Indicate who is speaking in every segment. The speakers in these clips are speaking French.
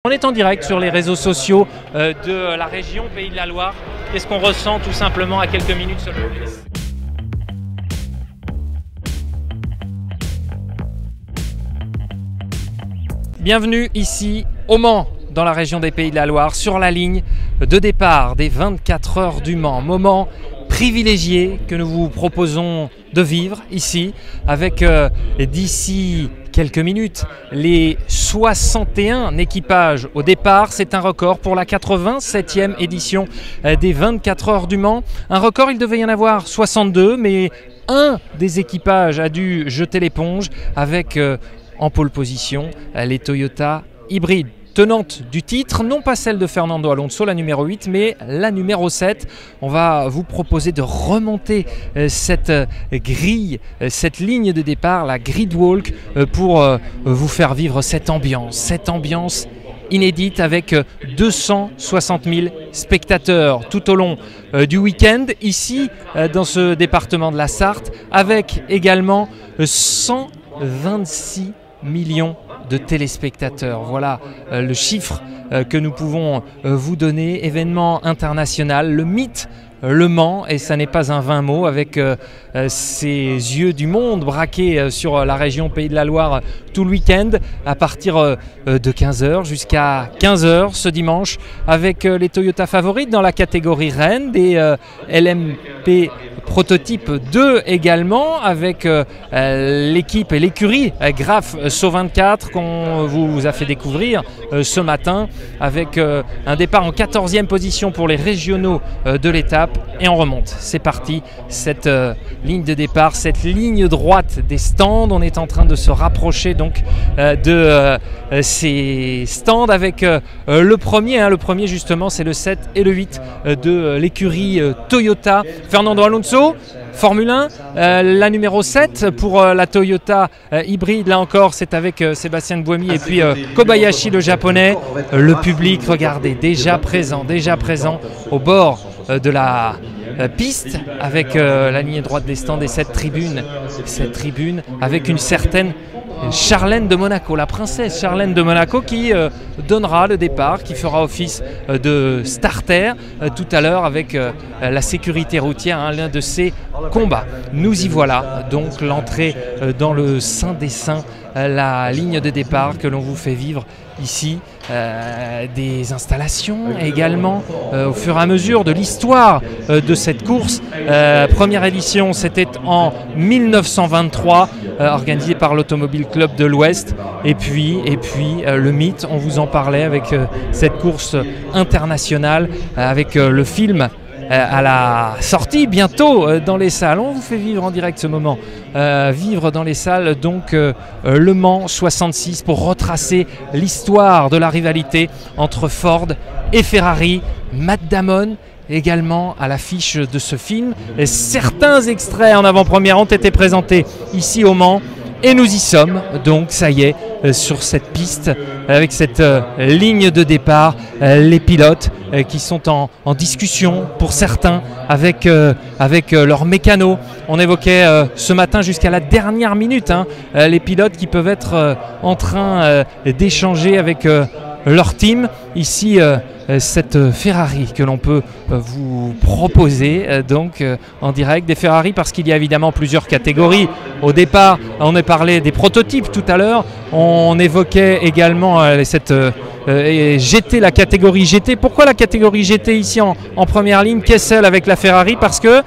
Speaker 1: On est en direct sur les réseaux sociaux de la région Pays de la Loire. Qu'est-ce qu'on ressent tout simplement à quelques minutes seulement? Bienvenue ici au Mans, dans la région des Pays de la Loire, sur la ligne de départ des 24 heures du Mans. Moment privilégié que nous vous proposons de vivre ici, avec d'ici quelques minutes les 61 équipages au départ. C'est un record pour la 87e édition des 24 heures du Mans. Un record, il devait y en avoir 62, mais un des équipages a dû jeter l'éponge avec en pole position les Toyota hybrides. Tenante du titre, non pas celle de Fernando Alonso, la numéro 8, mais la numéro 7. On va vous proposer de remonter cette grille, cette ligne de départ, la grid walk, pour vous faire vivre cette ambiance inédite avec 260 000 spectateurs tout au long du week-end, ici dans ce département de la Sarthe, avec également 126 millions de téléspectateurs. Voilà le chiffre que nous pouvons vous donner. Événement international, le mythe Le Mans, et ça n'est pas un vain mot, avec ces yeux du monde braqués sur la région Pays de la Loire tout le week-end, à partir de 15h jusqu'à 15h ce dimanche, avec les Toyota favorites dans la catégorie Rennes, des LMP Prototype 2 également, avec l'équipe et l'écurie Graf SO24 qu'on vous a fait découvrir ce matin, avec un départ en 14e position pour les régionaux de l'étape. Et on remonte, c'est parti, cette ligne de départ, cette ligne droite des stands. On est en train de se rapprocher donc de ces stands, avec le premier justement, c'est le 7 et le 8 de l'écurie Toyota. Fernando Alonso, Formule 1, la numéro 7 pour la Toyota hybride. Là encore, c'est avec Sébastien Buemi et puis Kobayashi, le japonais. Le public, regardez, déjà présent au bord de la piste, avec la ligne droite des stands et cette tribune avec une certaine Charlène de Monaco, la princesse Charlène de Monaco, qui donnera le départ, qui fera office de starter tout à l'heure avec la sécurité routière, l'un de ses combats. Nous y voilà, donc l'entrée dans le Saint des Saints, la ligne de départ que l'on vous fait vivre ici, des installations également au fur et à mesure de l'histoire de cette course. Première édition, c'était en 1923, organisée par l'Automobile Club de l'Ouest, et puis le mythe, on vous en parlait, avec cette course internationale, avec le film à la sortie bientôt dans les salles. On vous fait vivre en direct ce moment, vivre dans les salles donc Le Mans 66, pour retracer l'histoire de la rivalité entre Ford et Ferrari. Matt Damon également à l'affiche de ce film. Et certains extraits en avant-première ont été présentés ici au Mans, et nous y sommes donc, ça y est, sur cette piste, avec cette ligne de départ, les pilotes qui sont en discussion pour certains avec leurs mécanos. On évoquait ce matin jusqu'à la dernière minute les pilotes qui peuvent être en train d'échanger avec leur team. Ici, cette Ferrari que l'on peut vous proposer donc en direct, des Ferrari, parce qu'il y a évidemment plusieurs catégories. Au départ, on a parlé des prototypes tout à l'heure, on évoquait également cette GT, la catégorie GT. Pourquoi la catégorie GT ici en première ligne? Kessel avec la Ferrari, parce que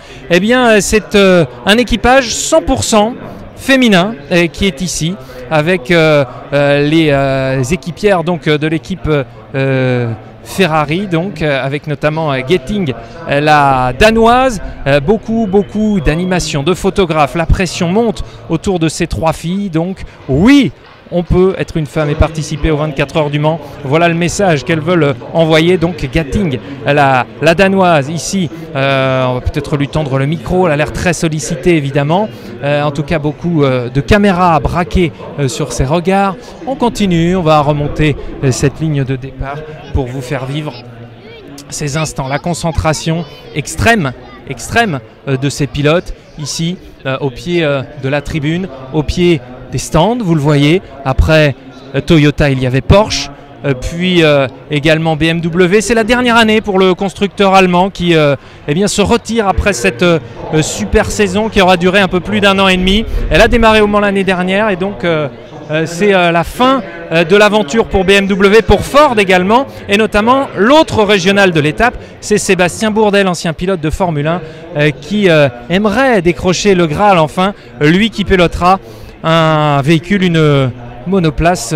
Speaker 1: c'est un équipage 100% féminin qui est ici, avec les équipières donc de l'équipe Ferrari, donc avec notamment Getting, la danoise. Beaucoup d'animations, de photographes. La pression monte autour de ces trois filles, donc oui, on peut être une femme et participer aux 24 heures du Mans. Voilà le message qu'elles veulent envoyer. Donc Getting, la danoise ici, on va peut-être lui tendre le micro, elle a l'air très sollicitée évidemment. En tout cas, beaucoup de caméras braquées sur ses regards. On continue, on va remonter cette ligne de départ pour vous faire vivre ces instants. La concentration extrême de ces pilotes ici, au pied de la tribune, au pied des stands, vous le voyez. Après Toyota, il y avait Porsche, puis également BMW. C'est la dernière année pour le constructeur allemand qui eh bien, se retire après cette super saison qui aura duré un peu plus d'1 an et demi. Elle a démarré au Mans l'année dernière et donc c'est la fin de l'aventure pour BMW, pour Ford également, et notamment l'autre régional de l'étape, c'est Sébastien Bourdais, l'ancien pilote de Formule 1, qui aimerait décrocher le Graal enfin, lui qui pilotera un véhicule, une monoplace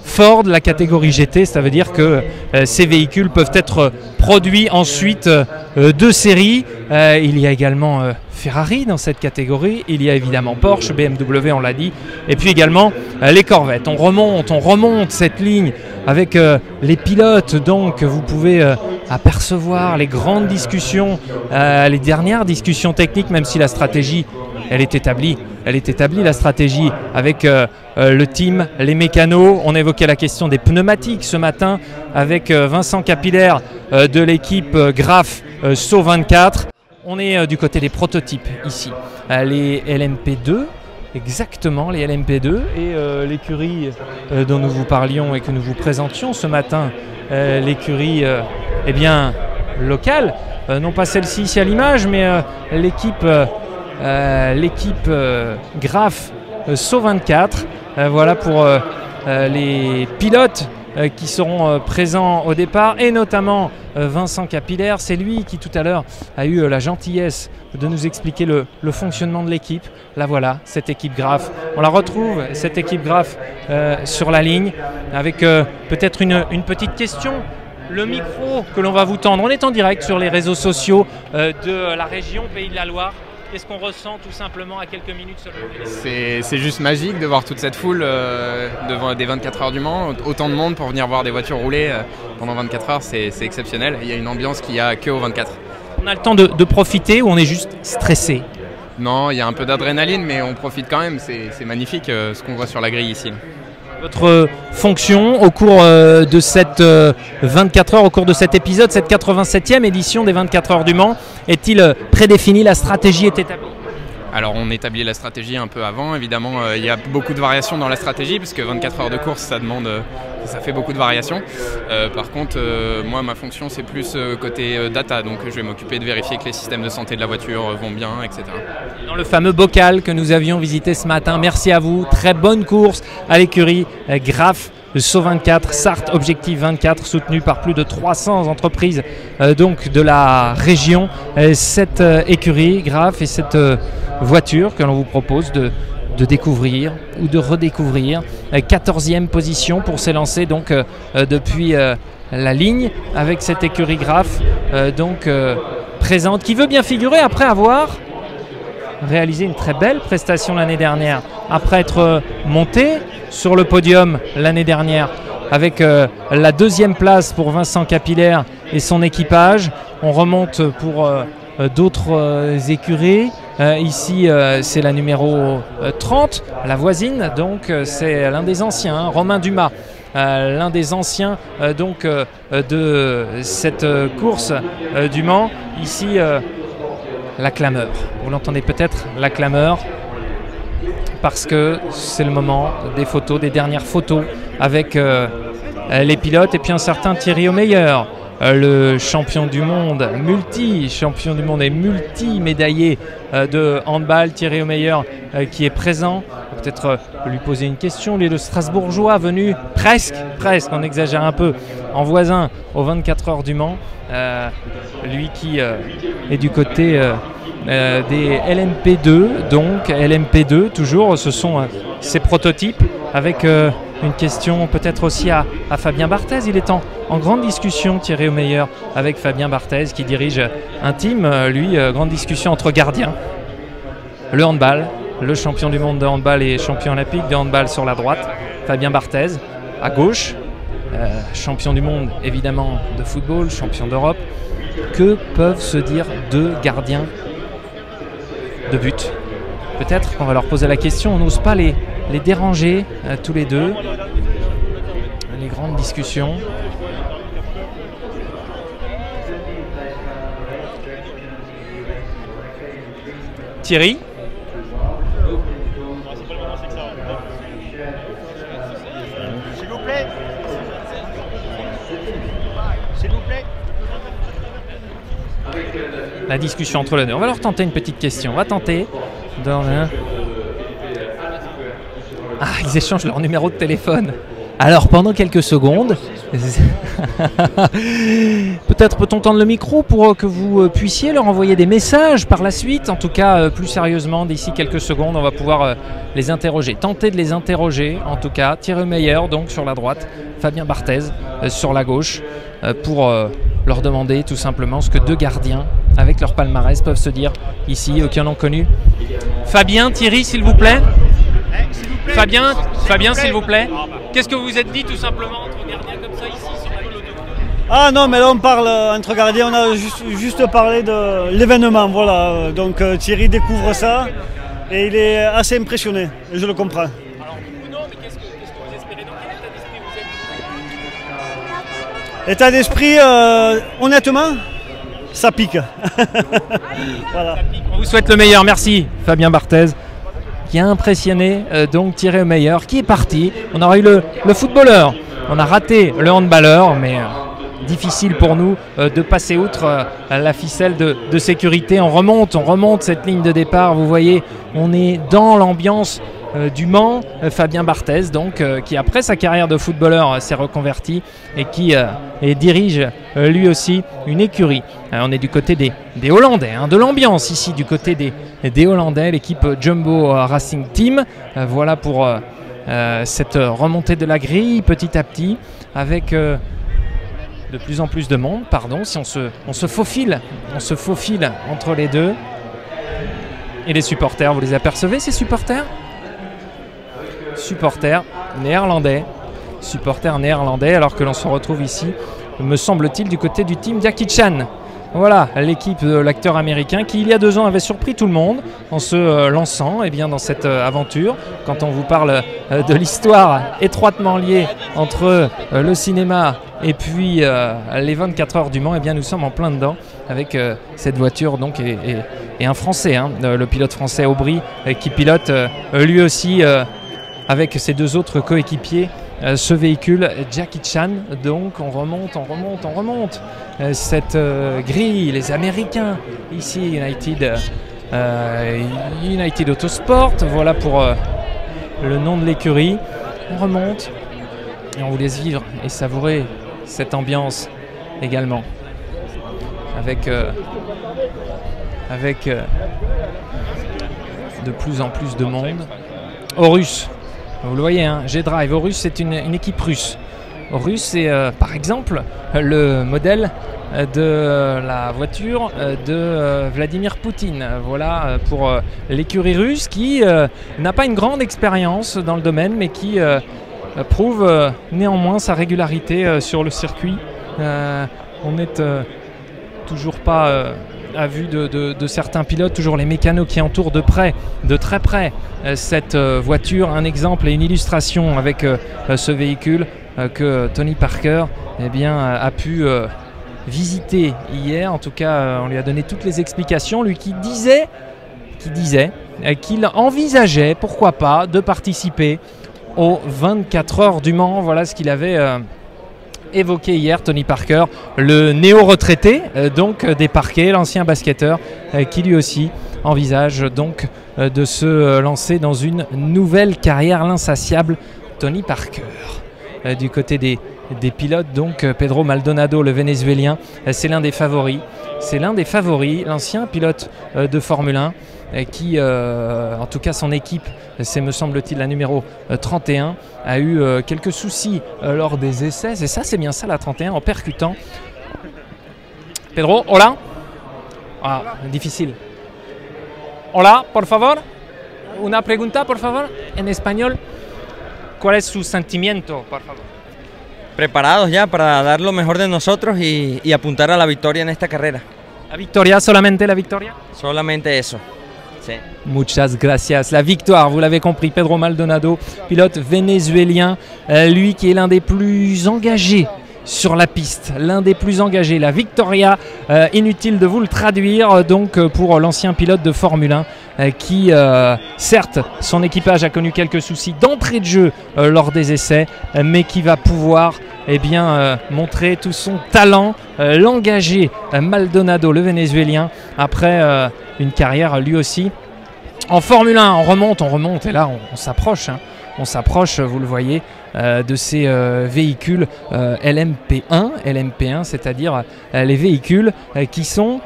Speaker 1: Ford, la catégorie GT. Ça veut dire que ces véhicules peuvent être produits ensuite de série. Il y a également Ferrari dans cette catégorie, il y a évidemment Porsche, BMW on l'a dit, et puis également les Corvettes. On remonte cette ligne avec les pilotes, donc vous pouvez apercevoir les grandes discussions, les dernières discussions techniques, même si la stratégie elle est établie la stratégie avec le team, les mécanos. On évoquait la question des pneumatiques ce matin avec Vincent Capillaire de l'équipe Graf SAU 24. On est du côté des prototypes ici, les LMP2, exactement les LMP2 et l'écurie dont nous vous parlions et que nous vous présentions ce matin, l'écurie eh bien, locale, non pas celle-ci ici à l'image, mais l'équipe Graf SAU 24, voilà pour les pilotes qui seront présents au départ, et notamment Vincent Capillaire. C'est lui qui tout à l'heure a eu la gentillesse de nous expliquer le fonctionnement de l'équipe. Là voilà, cette équipe Graf. On la retrouve, cette équipe Graf sur la ligne, avec peut-être une petite question. Le micro que l'on va vous tendre, on est en direct sur les réseaux sociaux de la région Pays de la Loire. Qu'est-ce qu'on ressent tout simplement à quelques minutes sur le vélo?
Speaker 2: C'est juste magique de voir toute cette foule devant des 24 heures du Mans, autant de monde pour venir voir des voitures rouler pendant 24 heures, c'est exceptionnel. Il y a une ambiance qu'il n'y a que aux 24.
Speaker 1: On a le temps de profiter ou on est juste stressé?
Speaker 2: Non, il y a un peu d'adrénaline, mais on profite quand même, c'est magnifique ce qu'on voit sur la grille ici.
Speaker 1: Votre fonction au cours de cette 24 heures, au cours de cet épisode, cette 87e édition des 24 heures du Mans, est-il prédéfini, la stratégie est établie?
Speaker 2: Alors on établit la stratégie un peu avant, évidemment il y a beaucoup de variations dans la stratégie parce que 24 heures de course ça fait beaucoup de variations. Par contre moi ma fonction c'est plus côté data, donc je vais m'occuper de vérifier que les systèmes de santé de la voiture vont bien, etc.
Speaker 1: Dans le fameux bocal que nous avions visité ce matin, merci à vous, très bonne course à l'écurie Graf SAU 24, Sarthe Objectif 24, soutenu par plus de 300 entreprises donc de la région. Cette écurie Graf et cette voiture que l'on vous propose de découvrir ou de redécouvrir. 14e position pour s'élancer donc depuis la ligne avec cette écurie Graf présente, qui veut bien figurer après avoir réalisé une très belle prestation l'année dernière, après être monté sur le podium l'année dernière avec la 2e place pour Vincent Capillaire et son équipage. On remonte pour d'autres écuries. Ici c'est la numéro 30, la voisine, donc c'est l'un des anciens, Romain Dumas, l'un des anciens de cette course du Mans. Ici la clameur, vous l'entendez peut-être, la clameur, parce que c'est le moment des photos, des dernières photos avec les pilotes, et puis un certain Thierry Omeyer, le champion du monde, multi-champion du monde et multi-médaillé de handball. Thierry Omeyer qui est présent. On va peut-être lui poser une question. Lui, le Strasbourgeois venu presque, on exagère un peu, en voisin aux 24 heures du Mans. Lui qui est du côté des LMP2, donc LMP2 toujours, ce sont ces prototypes, avec une question peut-être aussi à Fabien Barthez. Il est en grande discussion, Thierry Omeyer, avec Fabien Barthez qui dirige un team, lui, grande discussion entre gardiens. Le handball, le champion du monde de handball et champion olympique de handball sur la droite, Fabien Barthez, à gauche, champion du monde évidemment de football, champion d'Europe. Que peuvent se dire deux gardiens de but? Peut-être qu'on va leur poser la question, on n'ose pas les déranger tous les deux. Les grandes discussions. Thierry?
Speaker 3: S'il vous plaît. s'il vous plaît.
Speaker 1: La discussion entre les deux. On va leur tenter une petite question. On va tenter. Ah, ils échangent leur numéro de téléphone. Alors pendant quelques secondes, peut-être peut-on tendre le micro pour que vous puissiez leur envoyer des messages par la suite. En tout cas, plus sérieusement, d'ici quelques secondes, on va pouvoir les interroger. Tenter de les interroger, en tout cas. Thierry Meyer, donc sur la droite, Fabien Barthez sur la gauche, pour leur demander tout simplement ce que deux gardiens, avec leur palmarès, peuvent se dire ici, qui en ont connu. Fabien, Thierry, s'il vous plaît. Fabien, s'il vous plaît. Qu'est-ce que vous vous êtes dit tout simplement entre gardiens comme ça ici sur la peloton?
Speaker 4: Ah non, mais là on parle entre gardiens, on a juste parlé de l'événement, voilà. Donc Thierry découvre ça et il est assez impressionné, et je le comprends.
Speaker 1: Alors vous non, mais qu'est-ce que vous espérez? Dans quel état d'esprit vous êtes?
Speaker 4: État d'esprit, honnêtement, ça pique. Voilà.
Speaker 1: Ça pique. On vous souhaite le meilleur, merci Fabien Barthez, qui a impressionné donc Thierry Meyer, qui est parti. On aura eu le footballeur, on a raté le handballeur, mais difficile pour nous de passer outre la ficelle de sécurité. On remonte cette ligne de départ. Vous voyez, on est dans l'ambiance du Mans. Fabien Barthez, donc, qui après sa carrière de footballeur s'est reconverti et qui dirige lui aussi une écurie. On est du côté des Hollandais, de l'ambiance ici, du côté des Hollandais, l'équipe Jumbo Racing Team. Voilà pour cette remontée de la grille petit à petit, avec de plus en plus de monde, si on se faufile entre les deux. Et les supporters, vous les apercevez, ces supporters néerlandais, alors que l'on se retrouve ici, me semble-t-il, du côté du team Jackie Chan. Voilà, l'équipe de l'acteur américain qui, il y a 2 ans, avait surpris tout le monde en se lançant dans cette aventure. Quand on vous parle de l'histoire étroitement liée entre le cinéma et puis les 24 heures du Mans, nous sommes en plein dedans avec cette voiture donc, et un Français, le pilote français Aubry, qui pilote lui aussi avec ses 2 autres coéquipiers ce véhicule Jackie Chan. Donc on remonte cette grille, les Américains ici, United Autosport, voilà pour le nom de l'écurie. On remonte et on vous laisse vivre et savourer cette ambiance également avec de plus en plus de monde. Horus, vous le voyez, G-Drive. Horus, c'est une équipe russe. Horus, c'est par exemple le modèle de la voiture de Vladimir Poutine. Voilà pour l'écurie russe qui n'a pas une grande expérience dans le domaine, mais qui prouve néanmoins sa régularité sur le circuit. On n'est toujours pas à vue de certains pilotes, toujours les mécanos qui entourent de très près cette voiture. Un exemple et une illustration avec ce véhicule que Tony Parker a pu visiter hier. En tout cas, on lui a donné toutes les explications, lui qui disait qu'il envisageait, pourquoi pas, de participer aux 24 heures du Mans. Voilà ce qu'il avait évoqué hier, Tony Parker, le néo-retraité donc des parquets, l'ancien basketteur qui lui aussi envisage donc de se lancer dans une nouvelle carrière, l'insatiable Tony Parker. Du côté des pilotes, donc Pedro Maldonado, le Vénézuélien, c'est l'un des favoris. L'ancien pilote de Formule 1 qui, en tout cas son équipe, c'est me semble-t-il la numéro 31, a eu quelques soucis lors des essais. Et ça, c'est bien ça la 31, en percutant. Pedro, hola. Ah, difficile. Hola, por favor. Una pregunta, por favor, en español. ¿Cuál es su sentimiento, por favor?
Speaker 5: Preparados ya para dar lo mejor de nosotros y apuntar a la victoria en esta carrera.
Speaker 1: ¿La victoria, solamente la victoria?
Speaker 5: Solamente eso. Sí.
Speaker 1: Muchas gracias. La victoire, vous l'avez compris, Pedro Maldonado, pilote vénézuélien, lui qui est l'un des plus engagés sur la piste, l'un des plus engagés, la Victoria, inutile de vous le traduire, donc pour l'ancien pilote de Formule 1 qui, certes, son équipage a connu quelques soucis d'entrée de jeu lors des essais, mais qui va pouvoir montrer tout son talent, l'engagé Maldonado, le Vénézuélien, après une carrière lui aussi en Formule 1. On remonte et là on s'approche, on s'approche, vous le voyez, de ces véhicules LMP1, c'est-à-dire les véhicules qui sont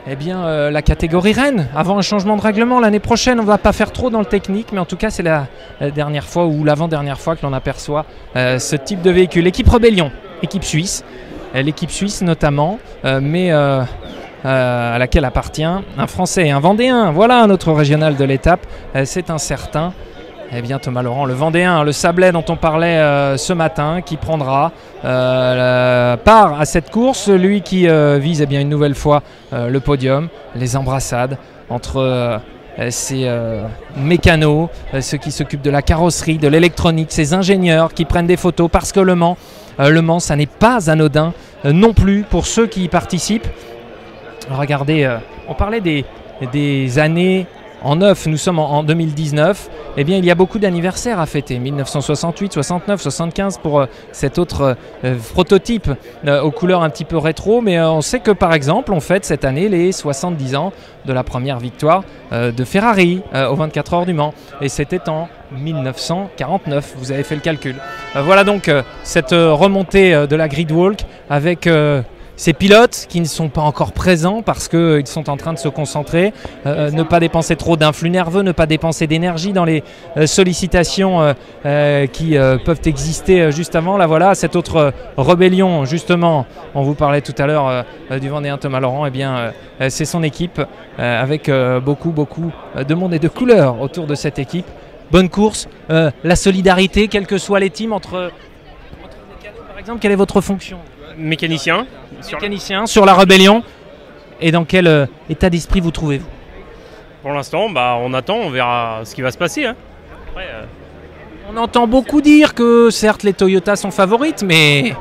Speaker 1: la catégorie reine avant un changement de règlement l'année prochaine. On ne va pas faire trop dans le technique, mais en tout cas c'est la dernière fois ou l'avant-dernière fois que l'on aperçoit ce type de véhicule. Équipe Rébellion, équipe suisse notamment, mais à laquelle appartient un Français et un Vendéen. Voilà un autre régional de l'étape, c'est un certain Thomas Laurent, le Vendéen, le Sablais dont on parlait ce matin, qui prendra part à cette course, lui qui vise une nouvelle fois le podium, les embrassades entre ces mécanos, ceux qui s'occupent de la carrosserie, de l'électronique, ces ingénieurs qui prennent des photos, parce que Le Mans, ça n'est pas anodin non plus pour ceux qui y participent. Regardez, on parlait des années en neuf, nous sommes en 2019, il y a beaucoup d'anniversaires à fêter, 1968, 69, 75 pour cet autre prototype aux couleurs un petit peu rétro, mais on sait que par exemple on fête cette année les 70 ans de la première victoire de Ferrari aux 24 heures du Mans, et c'était en 1949, vous avez fait le calcul. Voilà donc cette remontée de la gridwalk avec ces pilotes qui ne sont pas encore présents parce qu'ils sont en train de se concentrer, ne pas dépenser trop d'influx nerveux, ne pas dépenser d'énergie dans les sollicitations qui peuvent exister juste avant. Là voilà, cette autre rébellion, justement, on vous parlait tout à l'heure du Vendéen Thomas Laurent, c'est son équipe avec beaucoup de monde et de couleurs autour de cette équipe. Bonne course, la solidarité, quels que soient les teams entre mécanos par exemple, quelle est votre fonction ?
Speaker 3: Mécanicien
Speaker 1: sur la rébellion. Et dans quel état d'esprit vous trouvez-vous?
Speaker 3: Pour l'instant, on attend, on verra ce qui va se passer. Après,
Speaker 1: on entend beaucoup dire que certes les Toyota sont favorites, mais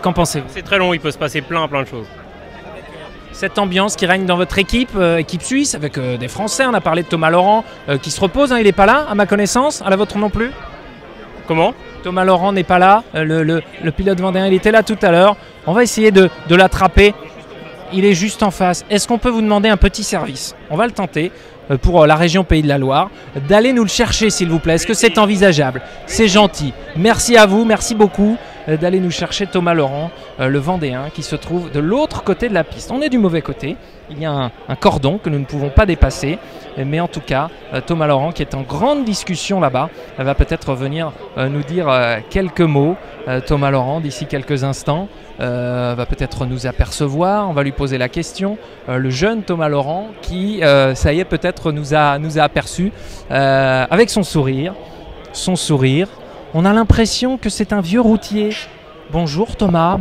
Speaker 1: qu'en pensez-vous?
Speaker 3: C'est très long, il peut se passer plein de choses.
Speaker 1: Cette ambiance qui règne dans votre équipe, équipe suisse, avec des Français, on a parlé de Thomas Laurent qui se repose, il n'est pas là à ma connaissance, à la vôtre non plus?
Speaker 3: Comment?
Speaker 1: Thomas Laurent n'est pas là, le pilote vendéen, il était là tout à l'heure. On va essayer de l'attraper. Il est juste en face. Est-ce qu'on peut vous demander un petit service? On va le tenter pour la région Pays de la Loire, d'aller nous le chercher s'il vous plaît. Est-ce que c'est envisageable? C'est gentil. Merci à vous, merci beaucoup d'aller nous chercher Thomas Laurent, le Vendéen, qui se trouve de l'autre côté de la piste. On est du mauvais côté. Il y a un cordon que nous ne pouvons pas dépasser. Mais en tout cas, Thomas Laurent, qui est en grande discussion là-bas, va peut-être venir nous dire quelques mots. Thomas Laurent, d'ici quelques instants, va peut-être nous apercevoir. On va lui poser la question. Le jeune Thomas Laurent qui, ça y est, peut-être nous a aperçus avec son sourire. On a l'impression que c'est un vieux routier. Bonjour Thomas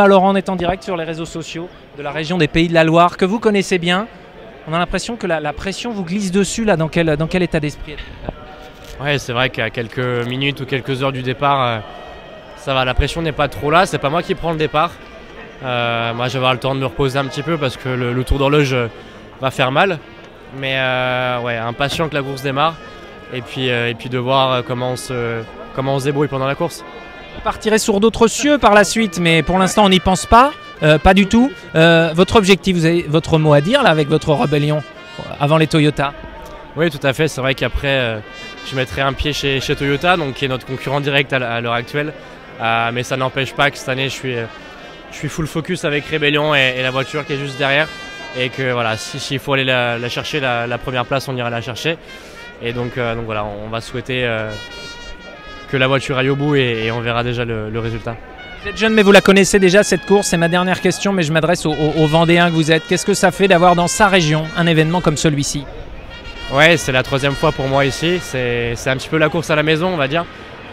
Speaker 1: Laurent, on est en direct sur les réseaux sociaux de la région des Pays de la Loire, que vous connaissez bien. On a l'impression que la pression vous glisse dessus, là, dans quel état d'esprit?
Speaker 6: Ouais, c'est vrai qu'à quelques minutes ou quelques heures du départ, ça va, la pression n'est pas trop là, c'est pas moi qui prends le départ. Moi je vais avoir le temps de me reposer un petit peu parce que le tour d'horloge va faire mal. Mais ouais, impatient que la course démarre et puis de voir comment on se débrouille pendant la course.
Speaker 1: Vous partirez sur d'autres cieux par la suite, mais pour l'instant on n'y pense pas. Pas du tout. Votre objectif, vous avez votre mot à dire là avec votre rébellion avant les Toyota?
Speaker 6: Oui, tout à fait. C'est vrai qu'après, je mettrai un pied chez Toyota, donc qui est notre concurrent direct à l'heure actuelle. Mais ça n'empêche pas que cette année, je suis full focus avec Rébellion et la voiture qui est juste derrière. Et que voilà, s'il faut aller la chercher, la première place, on ira la chercher. Et donc voilà, on va souhaiter que la voiture aille au bout et on verra déjà le résultat.
Speaker 1: Vous êtes jeune mais vous la connaissez déjà cette course, c'est ma dernière question, mais je m'adresse aux Vendéens que vous êtes. Qu'est-ce que ça fait d'avoir dans sa région un événement comme celui-ci?
Speaker 6: Ouais, c'est la 3e fois pour moi ici, c'est un petit peu la course à la maison on va dire.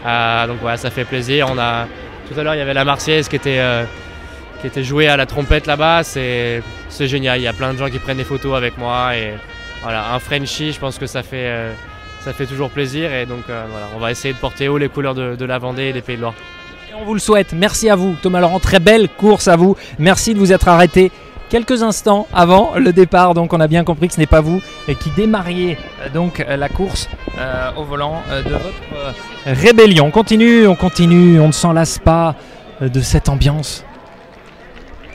Speaker 6: Donc voilà, ça fait plaisir. Tout à l'heure il y avait la Marseillaise qui était jouée à la trompette là-bas, c'est génial, il y a plein de gens qui prennent des photos avec moi et voilà, un Frenchie, je pense que ça fait toujours plaisir et donc voilà, on va essayer de porter haut les couleurs de la Vendée et des Pays de Loire.
Speaker 1: On vous le souhaite. Merci à vous, Thomas Laurent. Très belle course à vous. Merci de vous être arrêté quelques instants avant le départ. Donc on a bien compris que ce n'est pas vous qui démarriez donc la course au volant de votre rébellion. On continue, on ne s'en lasse pas de cette ambiance.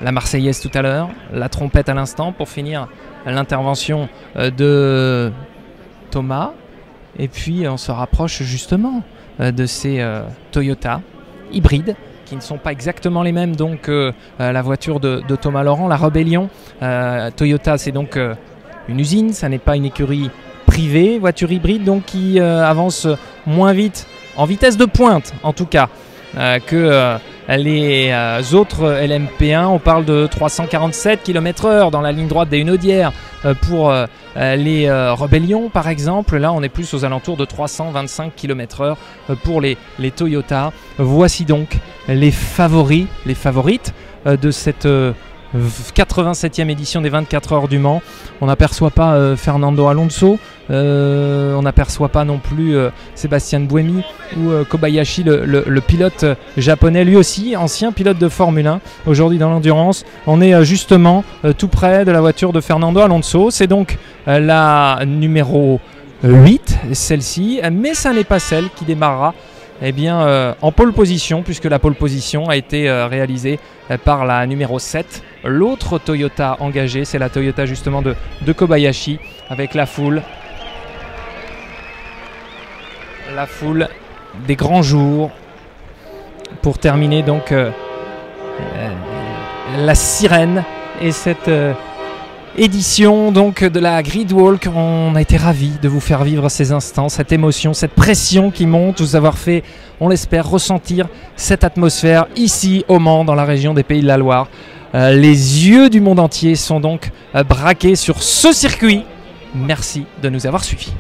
Speaker 1: La Marseillaise tout à l'heure, la trompette à l'instant pour finir l'intervention de Thomas. Et puis on se rapproche justement de ces Toyota hybrides qui ne sont pas exactement les mêmes donc la voiture de Thomas Laurent, la Rébellion. Toyota, c'est donc une usine, ça n'est pas une écurie privée, voiture hybride donc qui avance moins vite, en vitesse de pointe en tout cas, que les autres LMP1. On parle de 347 km/h dans la ligne droite des Hunaudières pour les Rébellions par exemple. Là on est plus aux alentours de 325 km/h pour les Toyota. Voici donc les favoris, les favorites de cette 87e édition des 24 heures du Mans. On n'aperçoit pas Fernando Alonso, on n'aperçoit pas non plus Sébastien Buemi ou Kobayashi, le pilote japonais, lui aussi ancien pilote de Formule 1, aujourd'hui dans l'endurance. On est justement tout près de la voiture de Fernando Alonso. C'est donc la numéro 8, celle-ci, mais ça n'est pas celle qui démarrera en pole position, puisque la pole position a été réalisée par la numéro 7. L'autre Toyota engagée, c'est la Toyota justement de Kobayashi, avec la foule. La foule des grands jours pour terminer donc la sirène et cette édition donc de la Grid Walk. On a été ravis de vous faire vivre ces instants, cette émotion, cette pression qui monte, vous avoir fait, on l'espère, ressentir cette atmosphère ici au Mans, dans la région des Pays de la Loire. Les yeux du monde entier sont donc braqués sur ce circuit. Merci de nous avoir suivis.